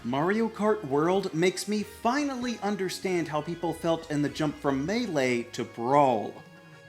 Mario Kart World makes me finally understand how people felt in the jump from Melee to Brawl.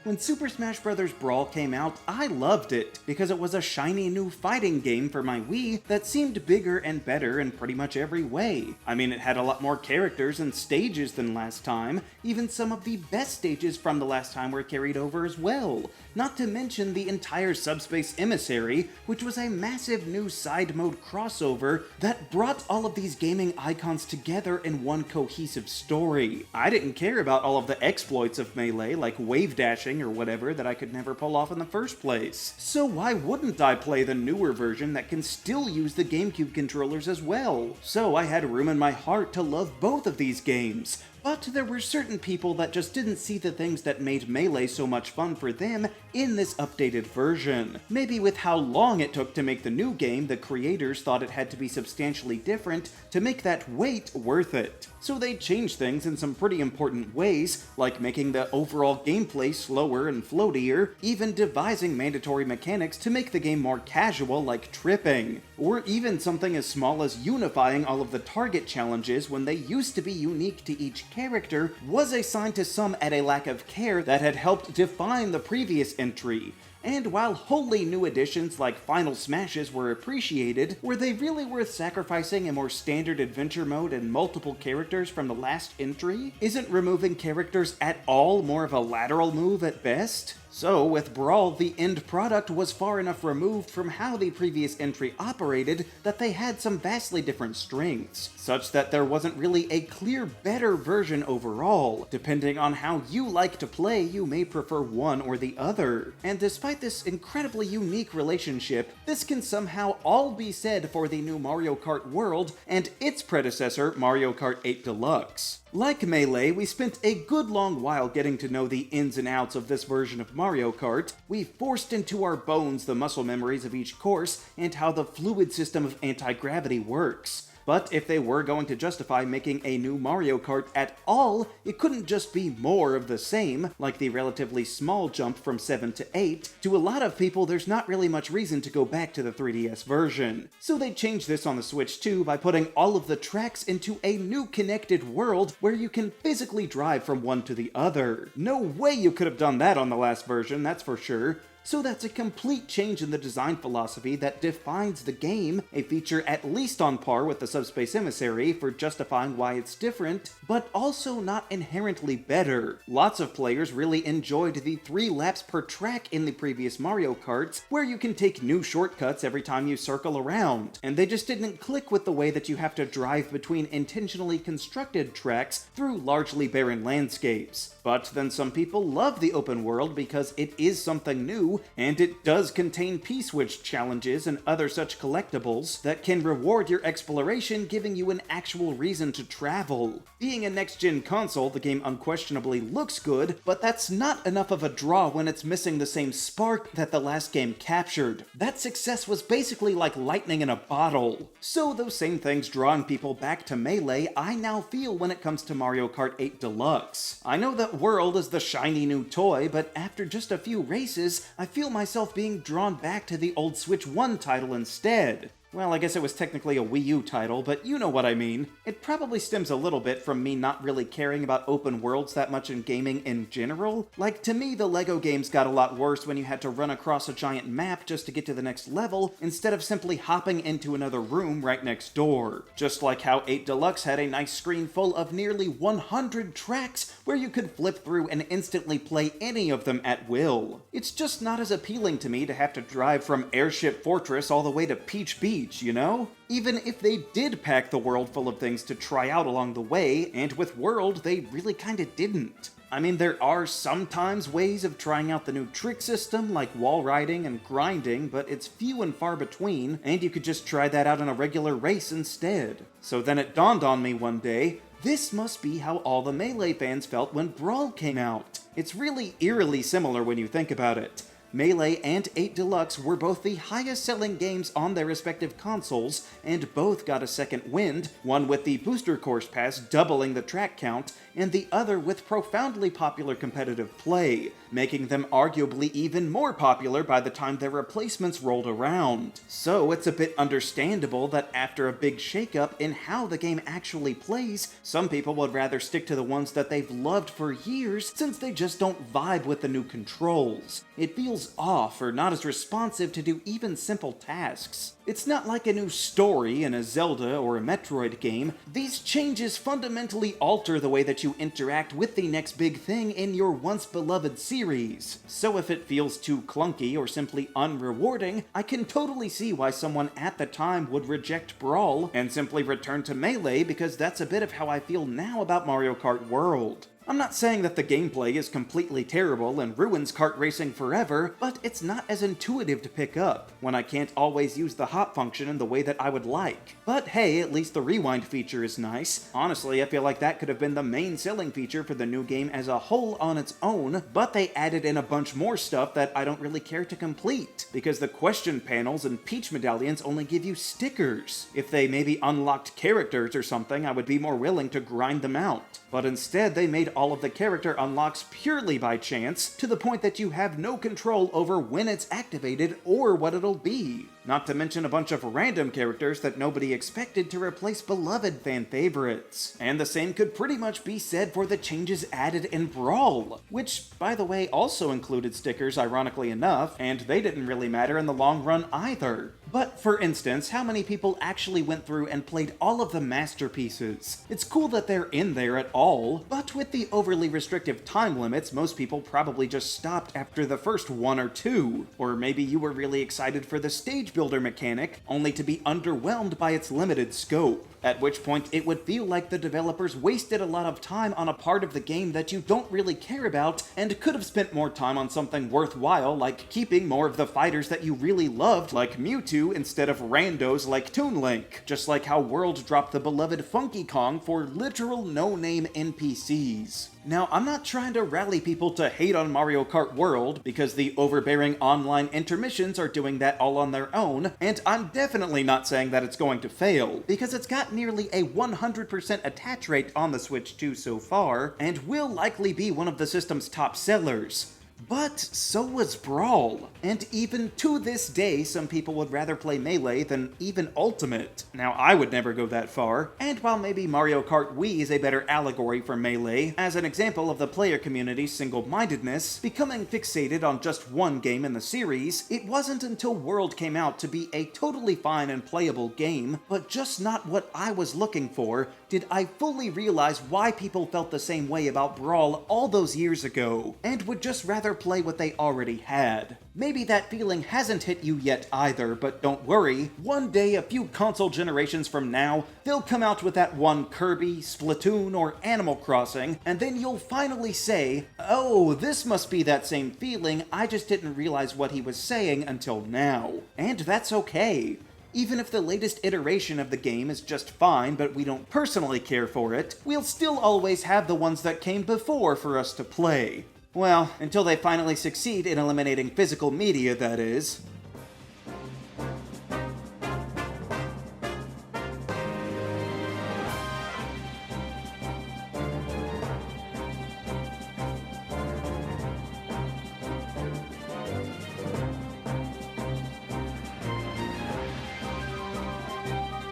When Super Smash Bros. Brawl came out, I loved it, because it was a shiny new fighting game for my Wii that seemed bigger and better in pretty much every way. I mean, it had a lot more characters and stages than last time, even some of the best stages from the last time were carried over as well, not to mention the entire Subspace Emissary, which was a massive new side mode crossover that brought all of these gaming icons together in one cohesive story. I didn't care about all of the exploits of Melee, like wave dashing or whatever that I could never pull off in the first place. So why wouldn't I play the newer version that can still use the GameCube controllers as well? So I had room in my heart to love both of these games. But there were certain people that just didn't see the things that made Melee so much fun for them in this updated version. Maybe with how long it took to make the new game, the creators thought it had to be substantially different to make that wait worth it. So they changed things in some pretty important ways, like making the overall gameplay slower and floatier, even devising mandatory mechanics to make the game more casual, like tripping. Or even something as small as unifying all of the target challenges when they used to be unique to each character was a sign to some at a lack of care that had helped define the previous entry. And while wholly new additions like Final Smashes were appreciated, were they really worth sacrificing a more standard adventure mode and multiple characters from the last entry? Isn't removing characters at all more of a lateral move at best? So, with Brawl, the end product was far enough removed from how the previous entry operated that they had some vastly different strengths, such that there wasn't really a clear better version overall. Depending on how you like to play, you may prefer one or the other. And despite this incredibly unique relationship, this can somehow all be said for the new Mario Kart World and its predecessor, Mario Kart 8 Deluxe. Like Melee, we spent a good long while getting to know the ins and outs of this version of Mario Kart. We forced into our bones the muscle memories of each course and how the fluid system of anti-gravity works. But if they were going to justify making a new Mario Kart at all, it couldn't just be more of the same, like the relatively small jump from 7 to 8. To a lot of people, there's not really much reason to go back to the 3DS version. So they changed this on the Switch too by putting all of the tracks into a new connected world where you can physically drive from one to the other. No way you could have done that on the last version, that's for sure. So that's a complete change in the design philosophy that defines the game, a feature at least on par with the Subspace Emissary for justifying why it's different, but also not inherently better. Lots of players really enjoyed the 3 laps per track in the previous Mario Karts, where you can take new shortcuts every time you circle around, and they just didn't click with the way that you have to drive between intentionally constructed tracks through largely barren landscapes. But then some people love the open world because it is something new, and it does contain P-Switch challenges and other such collectibles that can reward your exploration, giving you an actual reason to travel. Being a next-gen console, the game unquestionably looks good, but that's not enough of a draw when it's missing the same spark that the last game captured. That success was basically like lightning in a bottle. So those same things drawing people back to Melee, I now feel when it comes to Mario Kart 8 Deluxe. I know that World is the shiny new toy, but after just a few races, I feel myself being drawn back to the old Switch 1 title instead. Well, I guess it was technically a Wii U title, but you know what I mean. It probably stems a little bit from me not really caring about open worlds that much in gaming in general. Like, to me, the LEGO games got a lot worse when you had to run across a giant map just to get to the next level, instead of simply hopping into another room right next door. Just like how 8 Deluxe had a nice screen full of nearly 100 tracks where you could flip through and instantly play any of them at will. It's just not as appealing to me to have to drive from Airship Fortress all the way to Peach Beach, you know? Even if they did pack the world full of things to try out along the way, and with World, they really kinda didn't. I mean, there are sometimes ways of trying out the new trick system, like wall riding and grinding, but it's few and far between, and you could just try that out in a regular race instead. So then it dawned on me one day, this must be how all the Melee fans felt when Brawl came out. It's really eerily similar when you think about it. Melee and 8 Deluxe were both the highest selling games on their respective consoles, and both got a second wind, one with the Booster Course Pass doubling the track count, and the other with profoundly popular competitive play, making them arguably even more popular by the time their replacements rolled around. So it's a bit understandable that after a big shakeup in how the game actually plays, some people would rather stick to the ones that they've loved for years since they just don't vibe with the new controls. It feels off or not as responsive to do even simple tasks. It's not like a new story in a Zelda or a Metroid game. These changes fundamentally alter the way that you interact with the next big thing in your once beloved series. So if it feels too clunky or simply unrewarding, I can totally see why someone at the time would reject Brawl and simply return to Melee, because that's a bit of how I feel now about Mario Kart World. I'm not saying that the gameplay is completely terrible and ruins kart racing forever, but it's not as intuitive to pick up, when I can't always use the hop function in the way that I would like. But hey, at least the rewind feature is nice. Honestly, I feel like that could have been the main selling feature for the new game as a whole on its own, but they added in a bunch more stuff that I don't really care to complete, because the question panels and Peach medallions only give you stickers. If they maybe unlocked characters or something, I would be more willing to grind them out. But instead, they made all of the character unlocks purely by chance, to the point that you have no control over when it's activated or what it'll be. Not to mention a bunch of random characters that nobody expected to replace beloved fan favorites. And the same could pretty much be said for the changes added in Brawl, which, by the way, also included stickers, ironically enough, and they didn't really matter in the long run either. But for instance, how many people actually went through and played all of the masterpieces? It's cool that they're in there at all, but with the overly restrictive time limits, most people probably just stopped after the first one or two. Or maybe you were really excited for the stage builder mechanic, only to be underwhelmed by its limited scope. At which point it would feel like the developers wasted a lot of time on a part of the game that you don't really care about, and could have spent more time on something worthwhile, like keeping more of the fighters that you really loved, like Mewtwo, instead of randos like Toon Link. Just like how World dropped the beloved Funky Kong for literal no-name NPCs. Now, I'm not trying to rally people to hate on Mario Kart World, because the overbearing online intermissions are doing that all on their own, and I'm definitely not saying that it's going to fail, because it's got nearly a 100% attach rate on the Switch 2 so far, and will likely be one of the system's top sellers. But so was Brawl, and even to this day some people would rather play Melee than even Ultimate. Now I would never go that far, and while maybe Mario Kart Wii is a better allegory for Melee, as an example of the player community's single-mindedness, becoming fixated on just one game in the series, it wasn't until World came out to be a totally fine and playable game, but just not what I was looking for, did I fully realize why people felt the same way about Brawl all those years ago, and would just rather play what they already had. Maybe that feeling hasn't hit you yet either, but don't worry, one day a few console generations from now, they'll come out with that one Kirby, Splatoon, or Animal Crossing, and then you'll finally say, oh, this must be that same feeling, I just didn't realize what he was saying until now. And that's okay. Even if the latest iteration of the game is just fine, but we don't personally care for it, we'll still always have the ones that came before for us to play. Well, until they finally succeed in eliminating physical media, that is.